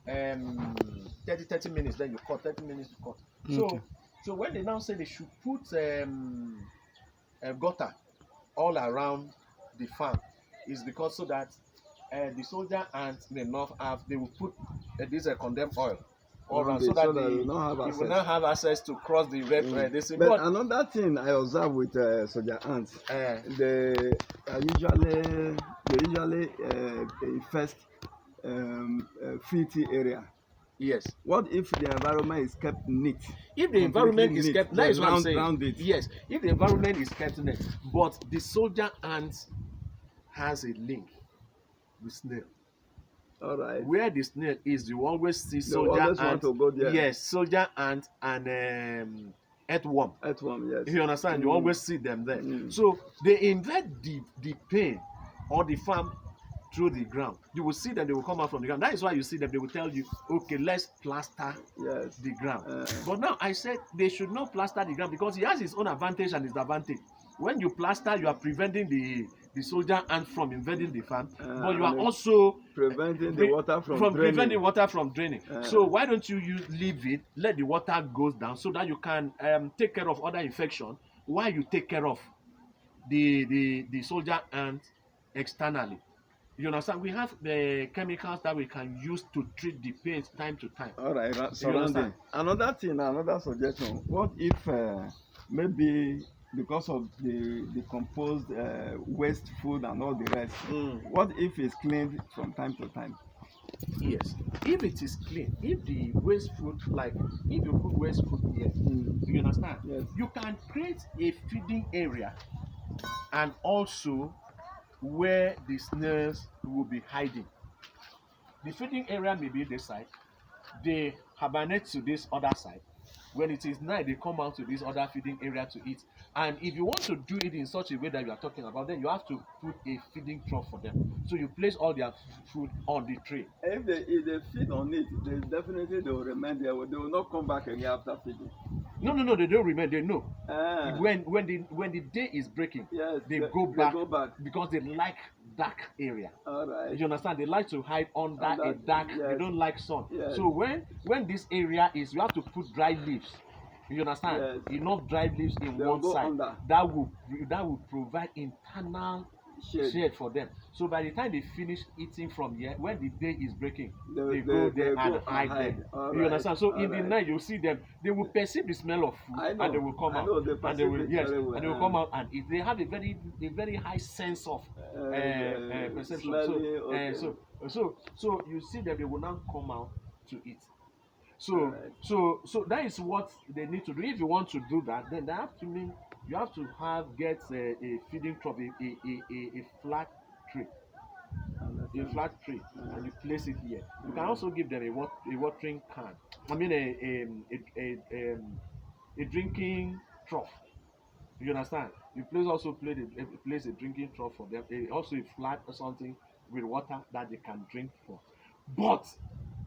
um 30 minutes, then you cut 30 minutes to cut. Okay. So when they now say they should put a gutter all around the farm, is because so that the soldier ants may not have, they will put this condemned oil all around, so that they will not have they access. will not have access to cross the red. They say, but another thing I observe with soldier ants, they usually infest filthy area. Yes. What if the environment is kept neat? If the environment is kept, that is what I'm saying. Round it. Yes, if the environment is kept neat, but the soldier ant has a link with snail. All right. Where the snail is, you always see soldier ant. Yes, soldier ant and earthworm. Earthworm, yes. If you understand, you always see them there. So they invade the pane or the farm through the ground. You will see them, they will come out from the ground. That is why you see them, they will tell you, okay, let's plaster the ground. But now I said they should not plaster the ground because he has his own advantage and disadvantage. When you plaster, you are preventing the soldier ant from invading the farm, but you are also preventing the water from draining. So why don't you leave it, let the water goes down, so that you can take care of other infection while you take care of the soldier ant externally. You understand? We have the chemicals that we can use to treat the pains time to time. All right, surrounding. Another thing, another suggestion. What if maybe because of the decomposed waste food and all the rest, what if it's cleaned from time to time? Yes, if it is clean, if the waste food, like if you put waste food here, you understand? Yes. You can create a feeding area and also where the snails will be hiding. The feeding area may be this side, they hibernate to this other side. When it is night, they come out to this other feeding area to eat. And if you want to do it in such a way that you are talking about, then you have to put a feeding trough for them. So you place all their food on the tray. If they feed on it, they will remain there. They will not come back again after feeding. No, they don't remain. They know. When the day is breaking, yes, they go back because they like dark area. All right. You understand? They like to hide under a dark. Yes. They don't like sun. Yes. So when this area is, you have to put dry leaves. You understand? Yes. Enough dry leaves in one side. Under. That will provide internal shade for them. So by the time they finish eating from here, when the day is breaking, they go there and hide there. You understand? So in the night you see them, they will perceive the smell of food and they will come out. And they will come out and eat. They have a very high sense of perception. So you see that they will now come out to eat. So that is what they need to do. If you want to do that, then you have to get a feeding trough, a flat tray, and you place it here. You can also give them a watering can. I mean a drinking trough. You understand? You place a drinking trough for them. Also a flat or something with water that they can drink from. But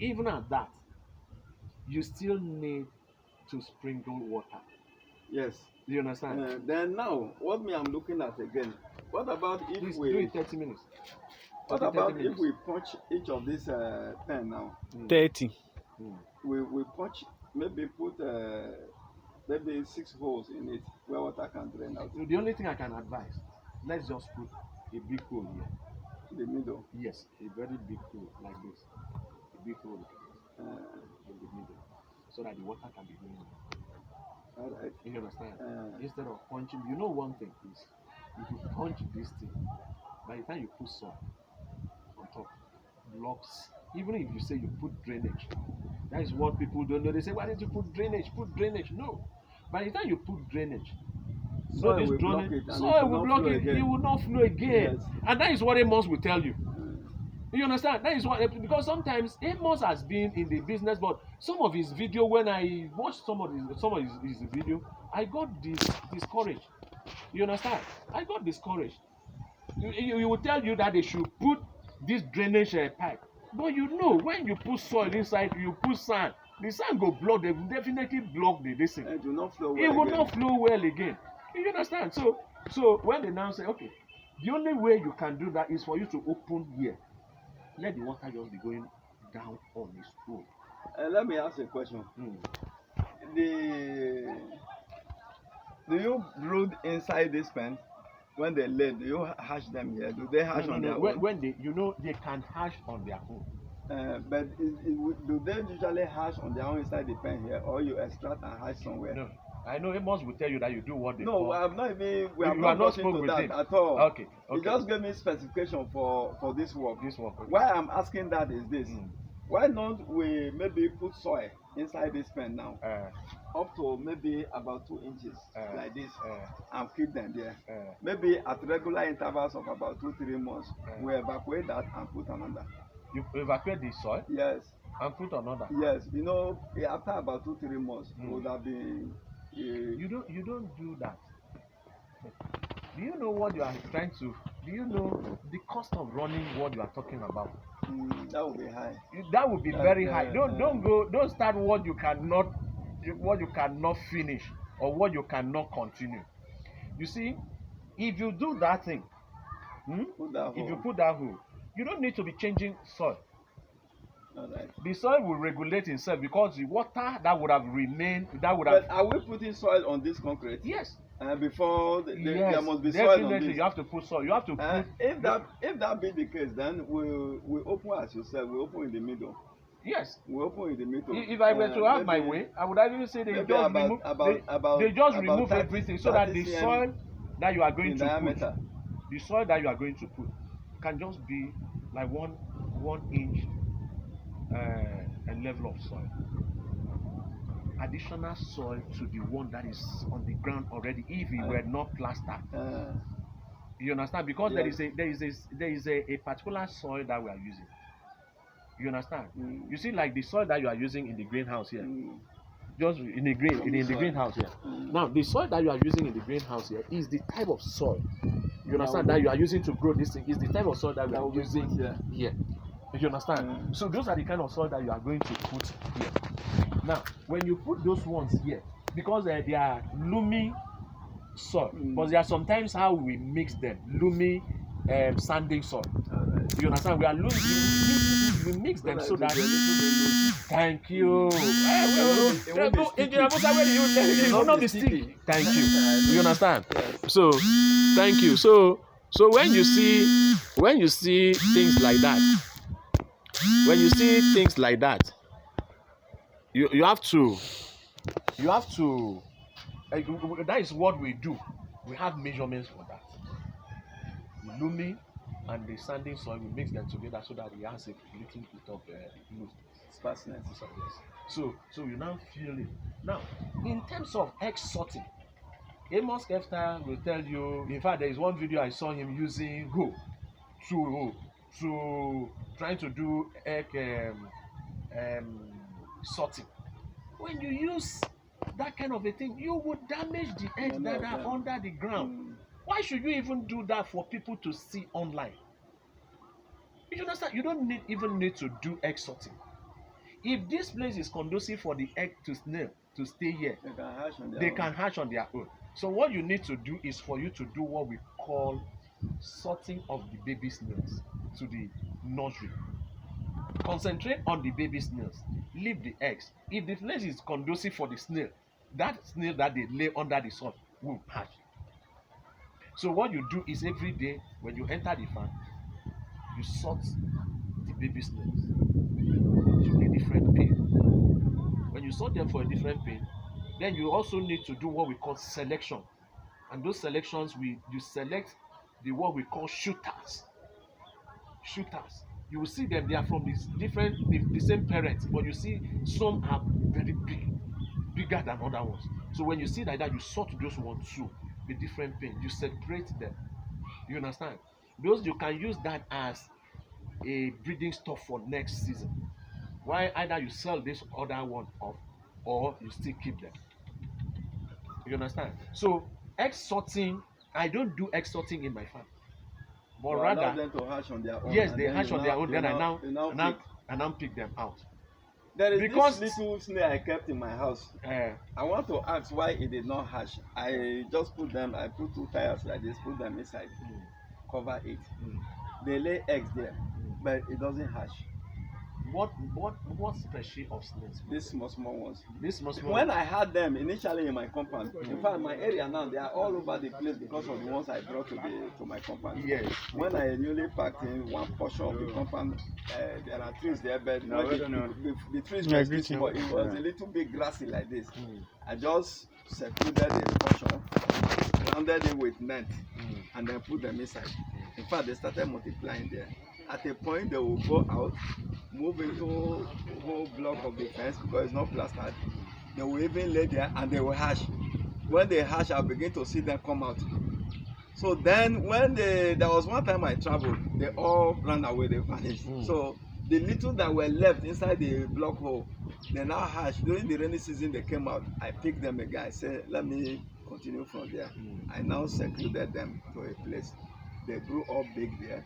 even at that, you still need to sprinkle water. Yes. Do you understand? Then now, what I'm looking at again, what about if Please we... do it 30 minutes. What about if we punch each of these 10 now? 30. We punch, maybe put maybe 6 holes in it where water can drain out. So the only thing I can advise, let's just put a big hole here. In the middle? Yes, a very big hole like this. A big hole in the middle. So that the water can be going in. All right. You understand? Instead of punching, you know one thing is, if you punch this thing, by the time you put soil on top, blocks, even if you say you put drainage, that is what people don't know. They say, why did you put drainage? Put drainage. No. By the time you put drainage, soil will block it. It will not flow again. Yes. And that is what Amos will tell you. You understand? That is what, because sometimes Amos has been in the business, but some of his video, when I watched some of his video, I got discouraged. You understand? I got discouraged. He will tell you that they should put this drainage pipe, but you know when you put soil inside, you put sand, the sand go block. They will definitely block the thing. It will not flow well. It will not flow well again. You understand? So when they now say, okay, the only way you can do that is for you to open here. Let the water just be going down on its own. Let me ask you a question. The Do you brood inside this pen? When they lay, do you hatch them here? Do they hatch on their own? When they, they can hatch on their own. But do they usually hatch on their own inside the pen here, or you extract and hatch somewhere? No, I know Amos will tell you that you do what they no, call. I'm not even. We have You not are not gotten to that him. at all. Okay. He just gave me specification for this work. This work. Okay. Why I'm asking that is this: why don't we maybe put soil inside this pen now, up to maybe about 2 inches like this, and keep them there. Maybe at regular intervals of about 2-3 months, we evacuate that and put another. You evacuate the soil? Yes. And put another? Yes. After about 2-3 months, would have been. You don't do that. Do you know what you are trying to? Do you know the cost of running what you are talking about? That would be high. That would be very high. Don't start what you cannot finish or what you cannot continue. You see, if you do that thing, if you put that hole, you don't need to be changing soil. Right. The soil will regulate itself because the water that would have remained, But are we putting soil on this concrete? Yes. Before Yes, there must be soil on this. You have to put soil. You have to put. If that be the case, then we open as you said. We open in the middle. Yes. We open in the middle. If I were to have my way, I would even say they just remove everything so that the soil that you are going to put, the soil that you are going to put, can just be like one inch a level of soil. Additional soil to the one that is on the ground already, if it were not plastered. You understand? Because there is a particular soil that we are using. You understand? You see, like the soil that you are using in the greenhouse here, just in the greenhouse here. Now, the soil that you are using in the greenhouse here is the type of soil. You understand that you are using to grow this thing is the type of soil that we are using here. You understand? So those are the kind of soil that you are going to put here. Now, when you put those ones here, because they are loamy soil, because there are sometimes how we mix them, loamy sandy soil. You understand? We are we mix them so that. Thank you. Engr Musa, where do you learn? Not the stick. Thank you. You understand? So, thank you. So when you see things like that, you have to. That is what we do. We have measurements for that. The loamy and the sandy soil, we mix them together so that it has a little bit of sparseness. So you now feel it. Now, in terms of egg sorting, Amos Kefta will tell you. In fact, there is one video I saw him using hoe to trying to do egg sorting. When you use that kind of a thing, you would damage the eggs that are under the ground. Why should you even do that for people to see online? You understand? You don't even need to do egg sorting. If this place is conducive for the egg to snail to stay here, they can hatch on their own. So what you need to do is for you to do what we call sorting of the baby snails to the nursery. Concentrate on the baby snails. Leave the eggs. If the place is conducive for the snail, that snail that they lay under the soil will hatch. So what you do is every day when you enter the farm, you sort the baby snails to a different bin. When you sort them for a different bin, then you also need to do what we call selection. And those selections, you select what we call shooters. Shooters. You will see them, they are from the same parents, but you see some are very bigger than other ones. So when you see like that, you sort those ones to a different bin. You separate them. You understand? Those you can use that as a breeding stock for next season. Why either you sell this other one off or you still keep them. You understand? So egg sorting, I don't do egg sorting in my farm. But rather, allow them to hatch on their own. Yes, they hatch on their own. Then I now pick them out. There is this little snail I kept in my house. I want to ask why it did not hatch. I just put 2 tires like this, put them inside, cover it. They lay eggs there, but it doesn't hatch. what species of snails? These small ones. This small When I had them initially in my compound, in fact, my area now they are all over the place because of the ones I brought to my compound. Yes. When I newly packed in one portion of the compound, there are trees there, but the trees were still small. It was a little bit grassy like this. I just secluded the portion, rounded it with net, and then put them inside. In fact, they started multiplying there. At a point, they will go out, move into a whole block of the fence because it's not plastered. They will even lay there and they will hatch. When they hatch, I'll begin to see them come out. So then, when there was one time I traveled, they all ran away, they vanished. So the little that were left inside the block hole, they now hatched. During the rainy season, they came out. I picked them again. I said, let me continue from there. I now secluded them to a place. They grew up big there,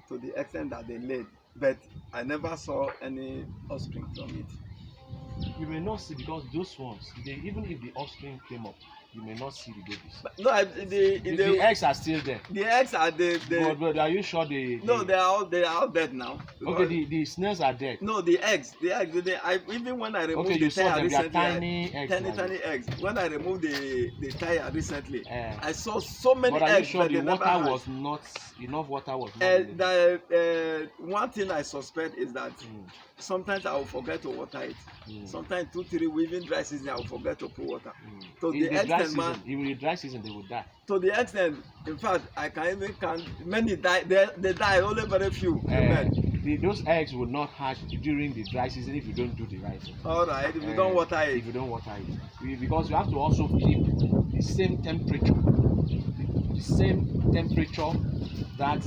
to the extent that they laid, but I never saw any offspring from it. You may not see because those ones, even if the offspring came up, you may not see the babies. But no, the eggs are still there. The eggs are But are you sure No, they are all dead now. Okay, the snails are dead. No, the eggs, even when I removed the tire recently, tiny eggs. When I removed the tire recently, I saw so many eggs. But are you sure the water was not enough? Water was not. One thing I suspect is that sometimes I will forget to water it. Sometimes 2-3 weeks, even dry season, I will forget to put water. So the extent, man, in the dry season they will die. To the extent, in fact, I can even count many die. They die, only very few. Those eggs will not hatch during the dry season if you don't do the right thing. All right, if you don't water it. If you don't water it, because you have to also keep the same temperature, that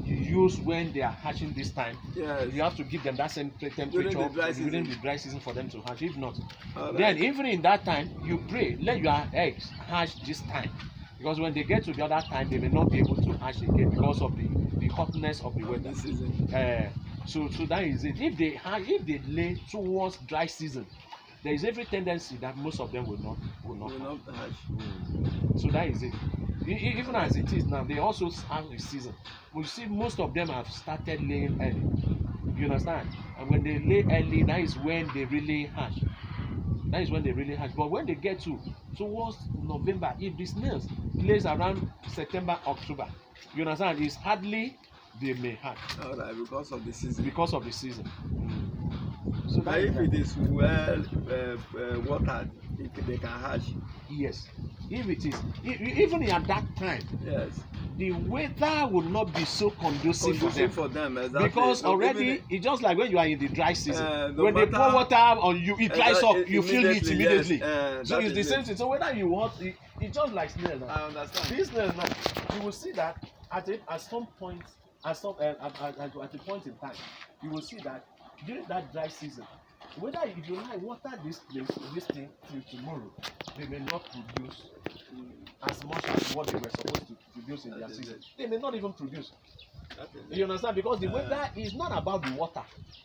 you use when they are hatching this time. Yes. You have to give them that same temperature during the dry season for them to hatch. If not, right, then even in that time, you pray, let your eggs hatch this time. Because when they get to the other time, they may not be able to hatch again because of the hotness of the weather. So that is it. If they lay towards dry season, there is every tendency that most of them will not hatch. So that is it. Even as it is now, they also have a season. We see most of them have started laying early. You understand? And when they lay early, that is when they really hatch. But when they get towards November, if the snails lays around September, October, you understand, it's hardly they may hatch. All right, because of the season. So but if it is well watered, they can hatch. Yes. If it is, even at that time, yes, the weather will not be so conducive for them exactly. Because already it's just like when you are in the dry season. When they pour water on you, it dries up. You feel it immediately. Yes, so it's the same thing. So whether you want, it's just like snail now. I understand. This snail now, you will see that at some point, at a point in time, you will see that during that dry season, whether if you like water this thing till tomorrow, they may not produce as much as what they were supposed to produce in their season. They may not even produce. You understand? Because the weather is not about the water.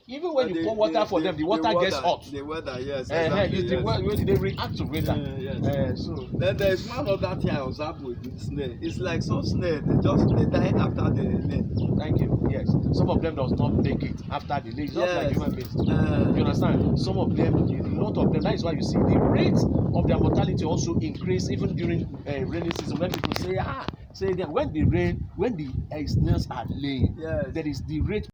Even when you pour water for them, the water gets hot. The weather, yes. Exactly, they react to weather. So then there is one other thing I observed with the snail. It's like some snail, they die after the lay. Thank you. Yes. Some of them does not make it after the lay. It's not like human beings. You understand? Some of them, a lot of them. That is why you see the rate of their mortality also increase even during rainy season. When people say that when the snails are laying, there is the rate